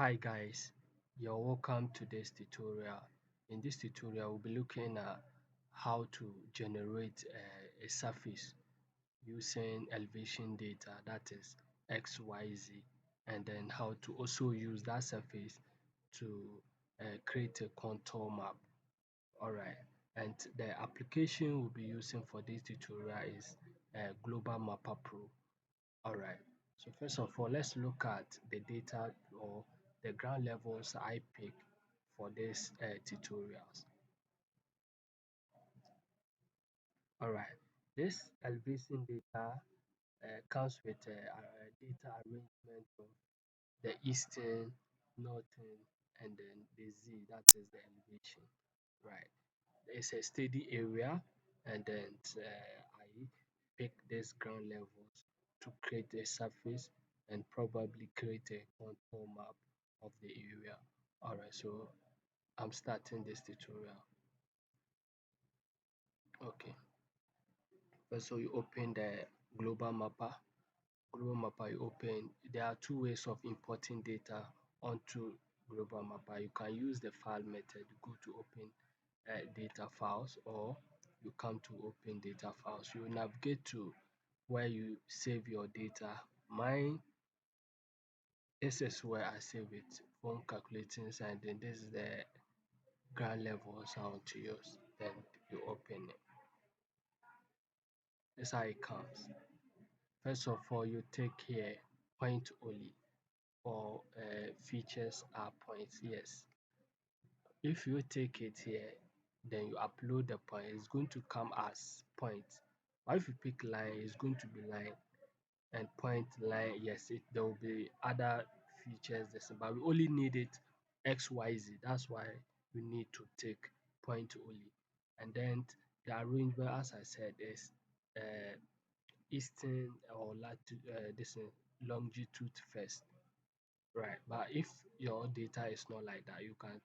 Hi guys, you're welcome to this tutorial. In this tutorial, we'll be looking at how to generate a surface using elevation data, that is XYZ, and then how to also use that surface to create a contour map. Alright, and the application we'll be using for this tutorial is Global Mapper Pro. Alright, so first of all, let's look at the data or the ground levels I pick for this tutorials. Alright, this elevation data comes with a data arrangement of the eastern, northern, and then the Z, that is the elevation. Right, it's a steady area, and then I pick these ground levels to create a surface and probably create a contour map of the area. Alright, so I'm starting this tutorial. Okay, first so you open the global mapper. Global mapper you open. There are two ways of importing data onto global mapper. You can use the file method. You go to open data files, or you come to open data files. You navigate to where you save your data. Mine, this is where I save it, phone calculating, and then this is the ground levels I want to use. Then you open it. This is how it comes. First of all, you take here point only, or features are points. Yes, if you take it here, then you upload the point, it's going to come as point. But if you pick line, it's going to be line, and point line. Yes, there will be other features this, but we only need it XYZ. That's why we need to take point only. And then the arrangement, as I said, is uh, eastern or latitude, this is longitude first. Right, but if your data is not like that, you can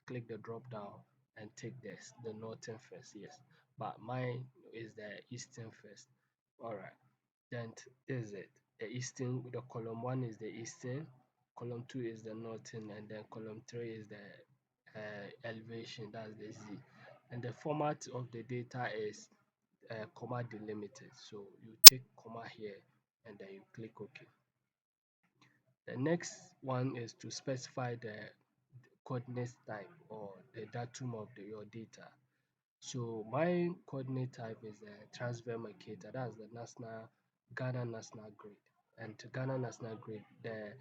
click the drop down and take this, the northern first. Yes, but mine is the eastern first. All right, then this is it. The eastern, the column one is the eastern, column two is the northern, and then column three is the elevation, that's the Z. And the format of the data is comma delimited. So you take comma here and then you click OK. The next one is to specify the coordinate type or the datum of your data. So my coordinate type is a transfer Mercator, that's the national Ghana national grid. And to Ghana national grid, the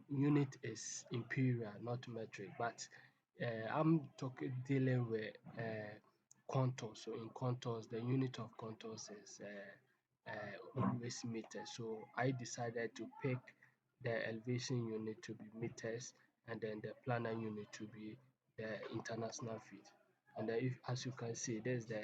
unit is imperial, not metric. But I'm talking dealing with contours. So in contours, the unit of contours is always meters. So I decided to pick the elevation unit to be meters, and then the planar unit to be the international feet. And then if, as you can see, there's the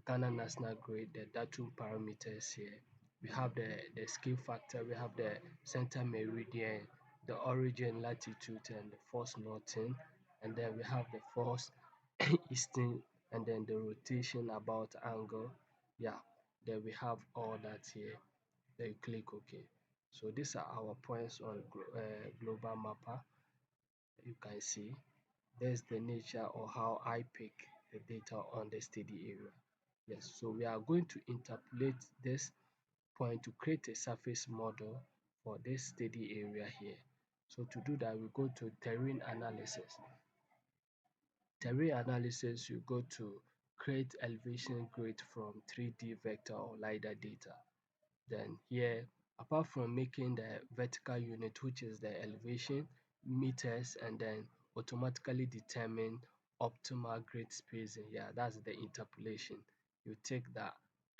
Ghana national grid, the datum parameters here. We have the scale factor, we have the center meridian, the origin latitude, and the force northern, and then we have the force eastern, and then the rotation about angle. Yeah, then we have all that here. Then you click OK. So these are our points on global mapper. You can see there's the nature or how I pick the data on the steady area. Yes, so we are going to interpolate this point to create a surface model for this steady area here. So to do that, we go to terrain analysis. Terrain analysis, you go to create elevation grid from 3D vector or LiDAR data. Then here, apart from making the vertical unit, which is the elevation, meters, and then automatically determine optimal grid spacing. Yeah, that's the interpolation. You take that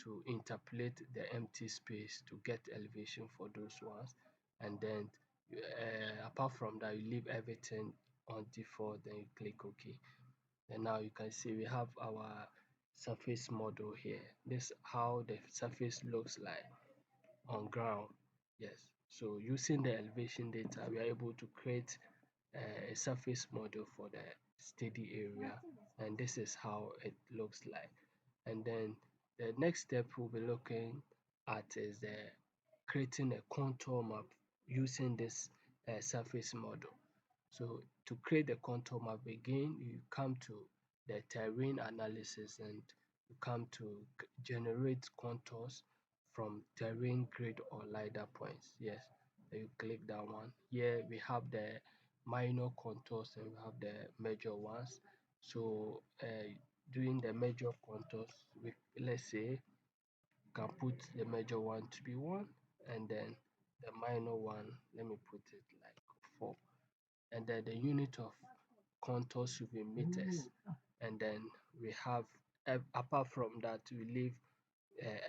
to interpolate the empty space to get elevation for those ones. And then apart from that, you leave everything on default, then you click OK. And now you can see we have our surface model here. This is how the surface looks like on ground. Yes, so using the elevation data, we are able to create a surface model for the steady area, and this is how it looks like. And then the next step we'll be looking at is creating a contour map using this surface model. So to create the contour map again, you come to the terrain analysis and you come to generate contours from terrain grid or LiDAR points. Yes, then you click that one. Here we have the minor contours and we have the major ones. So doing the major contours, let's say can put the major one to be 1 and then the minor one, let me put it like 4, and then the unit of contour should be meters, and then we have apart from that we leave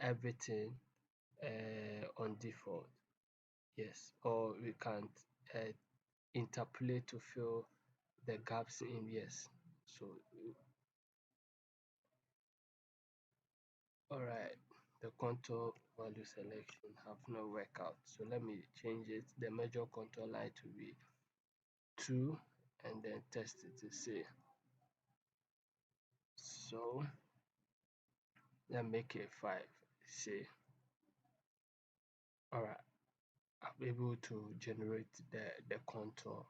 everything on default. Yes, or we can uh, interpolate to fill the gaps in. Yes, so all right, the contour value selection have not worked out, so let me change it, the major contour line to be 2 and then test it to see. So let's make it 5. See, all right, I'm able to generate the contour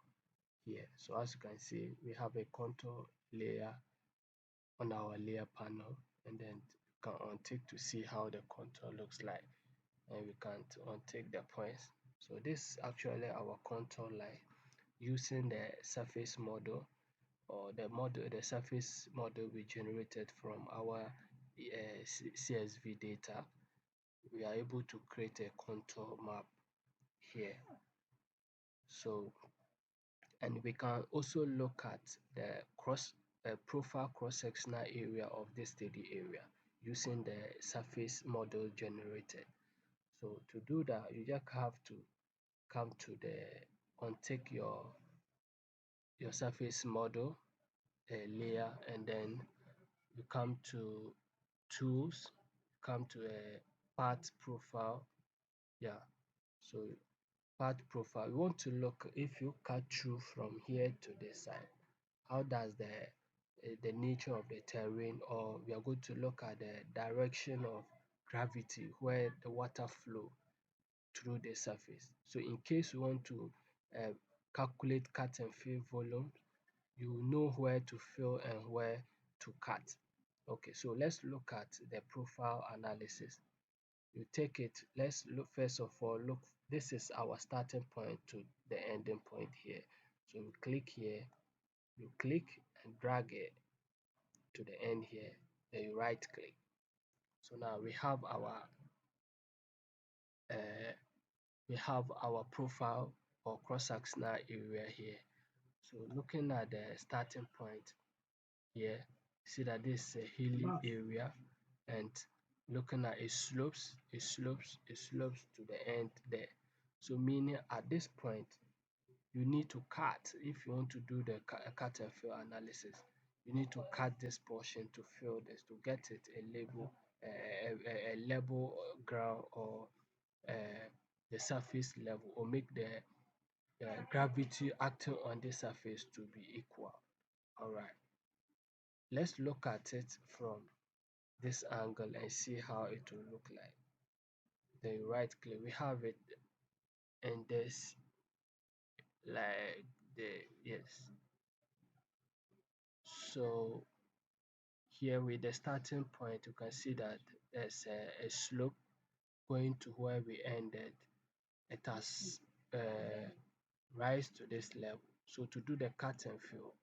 here. So as you can see, we have a contour layer on our layer panel, and then you can untick to see how the contour looks like, and we can untick the points. So this is actually our contour line using the surface model, or the surface model we generated from our CSV data. We are able to create a contour map here. So, and we can also look at the profile cross-sectional area of this steady area using the surface model generated. So to do that, you just have to come to the untick your surface model layer, and then you come to tools, come to a path profile. Yeah, so path profile, we want to look if you cut through from here to this side, how does the nature of the terrain, or we are going to look at the direction of gravity where the water flow through the surface. So in case you want to uh, calculate cut and fill volume, you know where to fill and where to cut. Okay, so let's look at the profile analysis. You take it, let's look, first of all, look, this is our starting point to the ending point here. So you click here, you click and drag it to the end here, then you right click. So now uh, we have our profile or cross-sectional area here. So looking at the starting point here, see that this is a hilly area, and looking at it slopes, it slopes to the end there. So meaning at this point, you need to cut. If you want to do the cut and fill analysis, you need to cut this portion to fill this, to get it a level ground, or the surface level, or make the gravity acting on the surface to be equal. All right, let's look at it from this angle and see how it will look like. Then you right click, we have it in this, like the, yes. So here with the starting point, you can see that there's a slope going to where we ended. It has rise to this level. So to do the cut and fill,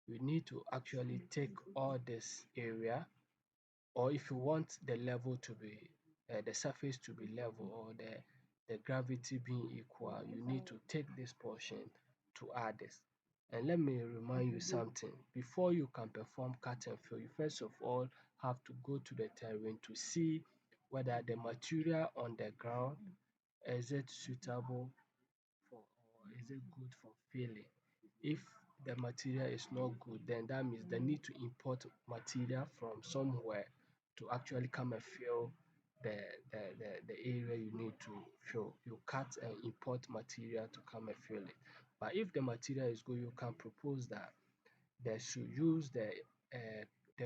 you need to actually take all this area, or if you want the level to be the surface to be level, or the gravity being equal, you need to take this portion to add this. And let me remind you something, before you can perform cut and fill, you first of all have to go to the terrain to see whether the material on the ground, is it suitable for, or is it good for filling. If the material is not good, then that means they need to import material from somewhere to actually come and fill the area you need to fill. You cut and import material to come and fill it. But if the material is good, you can propose that they should use the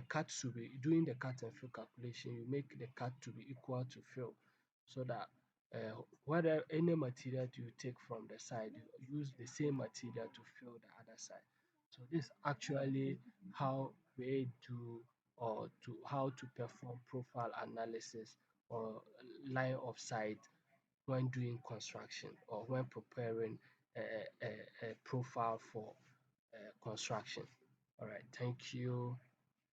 cut should be, doing the cut and fill calculation, you make the cut to be equal to fill, so that Whether any material you take from the side, you use the same material to fill the other side. So this is actually how we do, or to how to perform profile analysis or line of sight when doing construction or when preparing a profile for construction. All right, thank you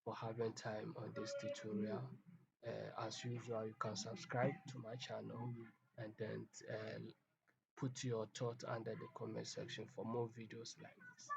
for having time on this tutorial. As usual, you can subscribe to my channel and then put your thought under the comment section for more videos like this.